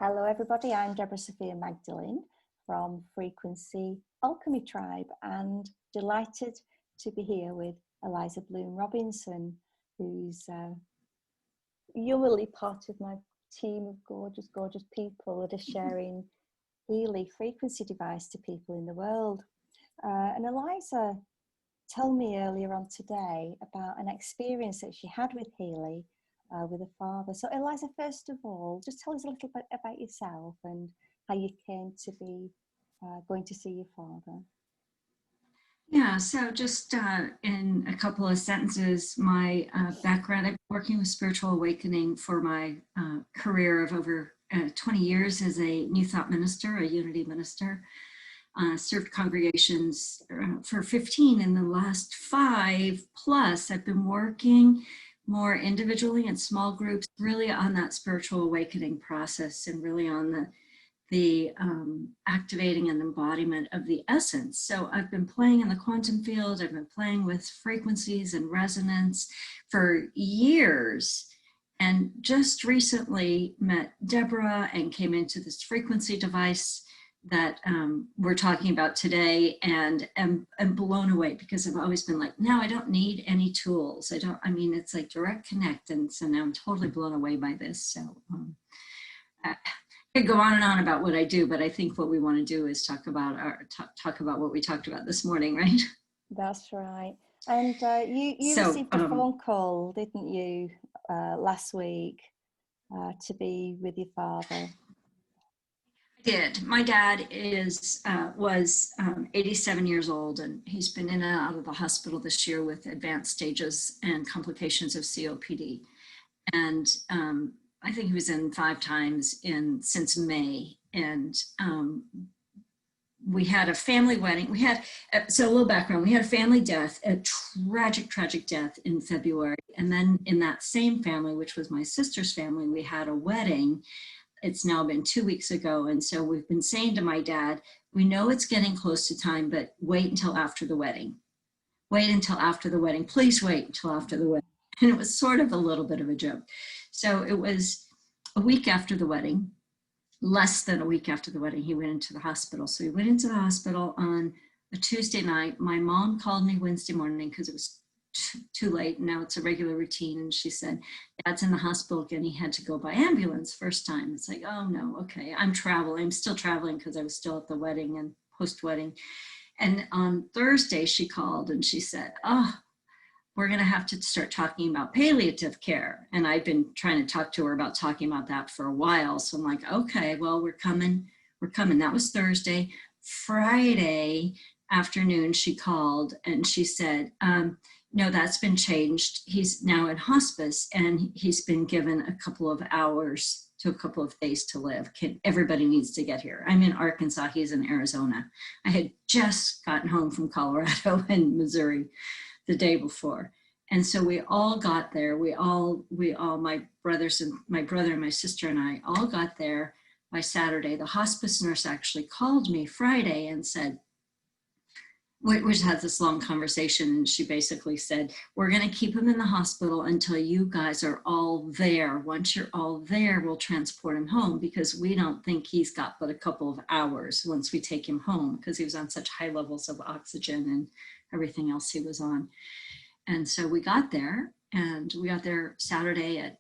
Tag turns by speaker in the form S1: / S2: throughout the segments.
S1: Hello everybody, I'm Debra Sofia Magdalene from Frequency Alchemy Tribe and delighted to be here with Aliza Bloom Robinson, who's really part of my team of gorgeous, gorgeous people that are sharing Healy frequency device to people in the world. And Aliza told me earlier on today about an experience that she had with Healy with a father. So Aliza, first of all, just tell us a little bit about yourself and how you came to be going to see your father.
S2: Yeah, so just in a couple of sentences, my background, I've been working with spiritual awakening for my career of over 20 years as a New Thought minister, a unity minister. Served congregations for 15. In the last 5 plus, I've been working more individually in small groups, really on that spiritual awakening process and really on the activating and embodiment of the essence. So I've been playing in the quantum field, I've been playing with frequencies and resonance for years, and just recently met Debra and came into this frequency device that we're talking about today, and am blown away because I've always been like, no, I don't need any tools. I mean, it's like direct connect. And so now I'm totally blown away by this. So I could go on and on about what I do, but I think what we want to do is talk about what we talked about this morning, right?
S1: That's right. And you received a phone call, didn't you, last week to be with your father?
S2: Did. My dad was 87 years old, and he's been in and out of the hospital this year with advanced stages and complications of COPD. And I think he was in 5 times since May. And we had a family wedding. So a little background, we had a family death, a tragic death in February. And then in that same family, which was my sister's family, we had a wedding. It's now been 2 weeks ago. And so we've been saying to my dad, we know it's getting close to time, but wait until after the wedding. Wait until after the wedding. Please wait until after the wedding. And it was sort of a little bit of a joke. So it was a week after the wedding, less than a week after the wedding, he went into the hospital. So he went into the hospital on a Tuesday night. My mom called me Wednesday morning because it was too late. Now it's a regular routine. And she said, Dad's in the hospital again. He had to go by ambulance first time. It's like, oh no, okay. I'm still traveling because I was still at the wedding and post-wedding. And on Thursday she called and she said, oh, we're going to have to start talking about palliative care. And I've been trying to talk to her about talking about that for a while. So I'm like, okay, well, we're coming. That was Thursday. Friday afternoon, she called and she said, no, that's been changed. He's now in hospice and he's been given a couple of hours to a couple of days to live. Everybody needs to get here. I'm in Arkansas, he's in Arizona. I had just gotten home from Colorado and Missouri the day before. And so we all got there. We all, my brother and my sister and I all got there by Saturday. The hospice nurse actually called me Friday and said, we just had this long conversation, and she basically said, we're going to keep him in the hospital until you guys are all there. Once you're all there, we'll transport him home because we don't think he's got but a couple of hours once we take him home because he was on such high levels of oxygen and everything else he was on. And so we got there, and we got there Saturday at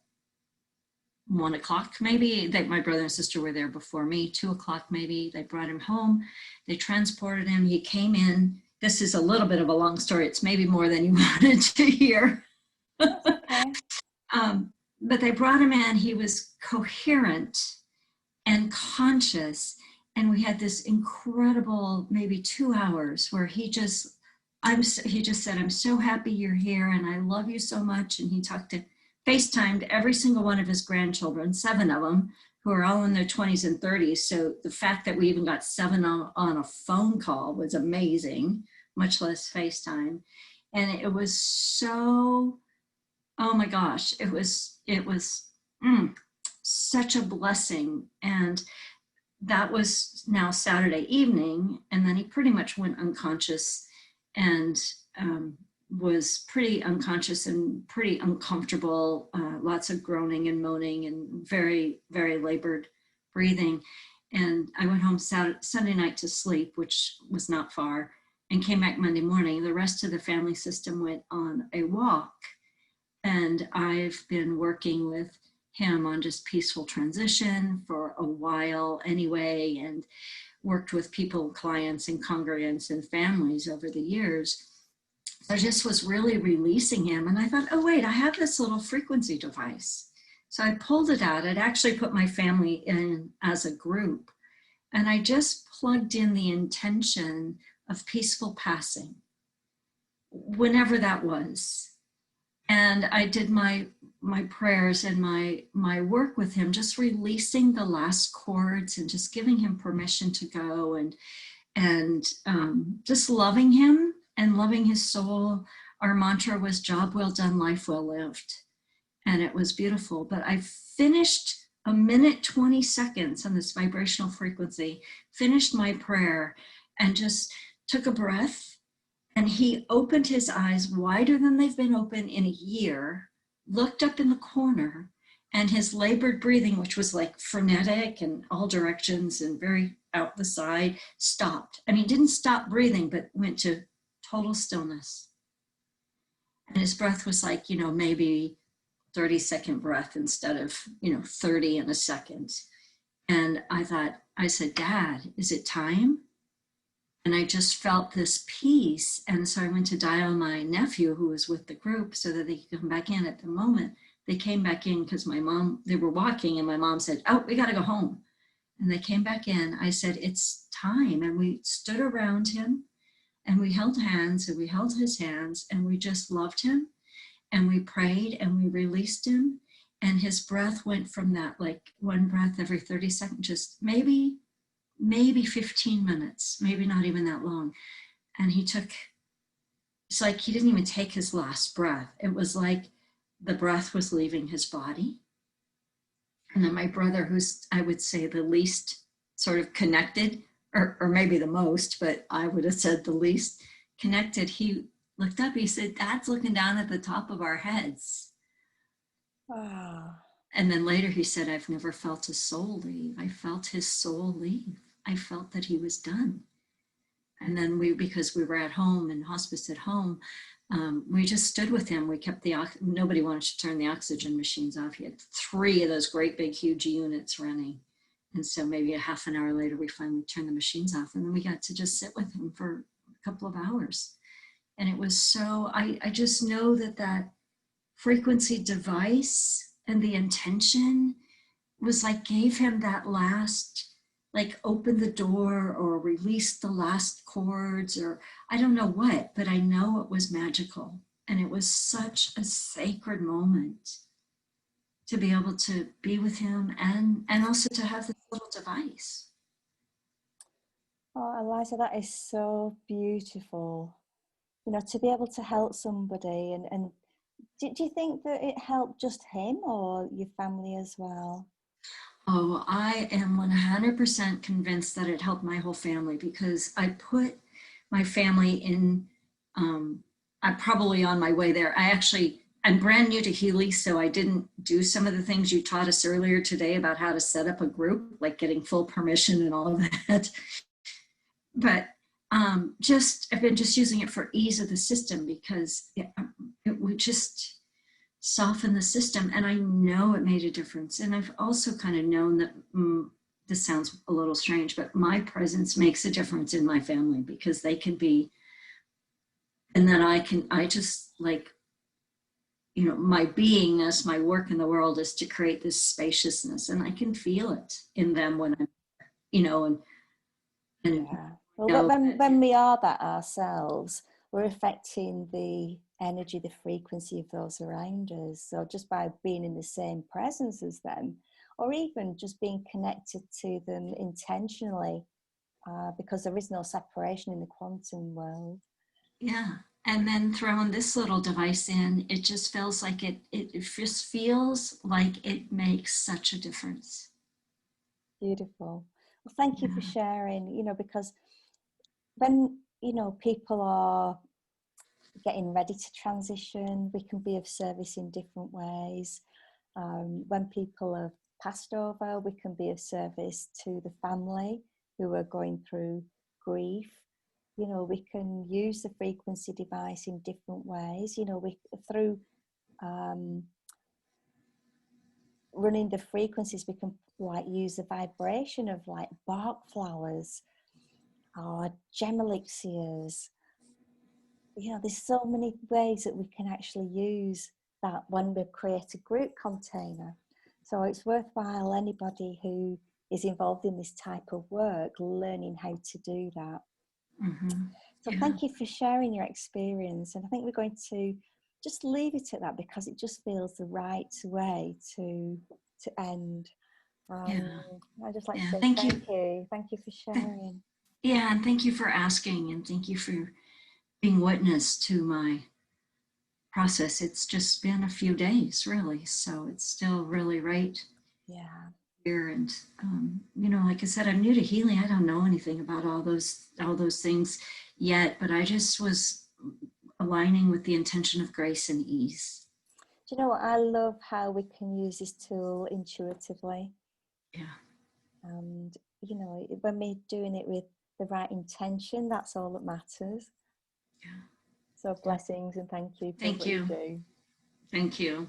S2: 1 o'clock maybe. My brother and sister were there before me, 2 o'clock maybe. They brought him home. They transported him. He came in. This is a little bit of a long story. It's maybe more than you wanted to hear.
S1: Okay.
S2: But they brought him in. He was coherent and conscious. And we had this incredible, maybe 2 hours where he just said, I'm so happy you're here and I love you so much. And he FaceTimed every single one of his grandchildren, 7 of them, who are all in their 20s and 30s. So the fact that we even got 7 on a phone call was amazing, much less FaceTime. And it was so, oh my gosh, it was such a blessing. And that was now Saturday evening. And then he pretty much went unconscious and was pretty unconscious and pretty uncomfortable, lots of groaning and moaning and very, very labored breathing. And I went home Sunday night to sleep, which was not far, and came back Monday morning. The rest of the family system went on a walk. And I've been working with him on just peaceful transition for a while anyway, and worked with people, clients and congregants and families over the years. I just was really releasing him. And I thought, oh, wait, I have this little frequency device. So I pulled it out. I'd actually put my family in as a group. And I just plugged in the intention of peaceful passing, whenever that was. And I did my prayers and my work with him, just releasing the last chords and just giving him permission to go, and just loving him and loving his soul. Our mantra was job well done, life well lived. And it was beautiful. But I finished a minute, 20 seconds on this vibrational frequency, finished my prayer and just took a breath. And he opened his eyes wider than they've been open in a year, looked up in the corner, and his labored breathing, which was like frenetic and all directions and very out the side, stopped. I mean, didn't stop breathing, but went to total stillness. And his breath was like, maybe 30-second breath instead of, 30 in a second. And I said, Dad, is it time? And I just felt this peace. And so I went to dial my nephew, who was with the group, so that they could come back in. At the moment, they came back in because they were walking, and my mom said, oh, we got to go home. And they came back in. I said, it's time. And we stood around him, and we held hands, and we held his hands, and we just loved him. And we prayed, and we released him. And his breath went from that, like one breath every 30 seconds, just maybe 15 minutes, maybe not even that long. And it's like he didn't even take his last breath. It was like the breath was leaving his body. And then my brother, who's, I would say, the least sort of connected, or maybe the most, but I would have said the least connected, he looked up, he said, Dad's looking down at the top of our heads.
S1: Wow.
S2: And then later he said, I've never felt a soul leave. I felt his soul leave. I felt that he was done. And then because we were at home and hospice at home, we just stood with him. We kept nobody wanted to turn the oxygen machines off. He had 3 of those great big huge units running. And so maybe a half an hour later, we finally turned the machines off. And then we got to just sit with him for a couple of hours. And it was so, I just know that frequency device and the intention was like, gave him that last, like opened the door or released the last chords, or I don't know what, but I know it was magical. And it was such a sacred moment to be able to be with him and also to have this little device.
S1: Oh, Eliza, that is so beautiful. To be able to help somebody. And do you think that it helped just him or your family as well?
S2: Oh, I am 100% convinced that it helped my whole family, because I put my family in, I'm probably on my way there. I'm brand new to Healy, so I didn't do some of the things you taught us earlier today about how to set up a group, like getting full permission and all of that. But I've been just using it for ease of the system, because it would just soften the system. And I know it made a difference. And I've also kind of known that, this sounds a little strange, but my presence makes a difference in my family, because they can be, and then I just like, my beingness, my work in the world is to create this spaciousness, and I can feel it in them when I'm, and
S1: yeah. Well, when we are that ourselves, we're affecting the energy, the frequency of those around us. So just by being in the same presence as them, or even just being connected to them intentionally, because there is no separation in the quantum world.
S2: Yeah. And then throwing this little device in, it just feels like it just feels like it makes such a difference.
S1: Beautiful. Well, thank you for sharing, because when, people are getting ready to transition, we can be of service in different ways. When people have passed over. We can be of service to the family who are going through grief. You know, we can use the frequency device in different ways. You know, through running the frequencies, we can like use the vibration of like bark flowers or gem elixirs. You know, there's so many ways that we can actually use that when we create a group container. So it's worthwhile anybody who is involved in this type of work learning how to do that. So thank you for sharing your experience, and I think we're going to just leave it at that because it just feels the right way to end. I'd just like to say thank you. Thank you for sharing.
S2: Yeah, and thank you for asking, and thank you for being witness to my process. It's just been a few days, really, so it's still really right here. And you know, like I said, I'm new to healing. I don't know anything about all those things yet, but I just was aligning with the intention of grace and ease.
S1: Do you know what? I love how we can use this tool intuitively.
S2: Yeah.
S1: And you know, when we're doing it with the right intention, that's all that matters.
S2: Yeah.
S1: So blessings and thank you for
S2: what you do. Thank you.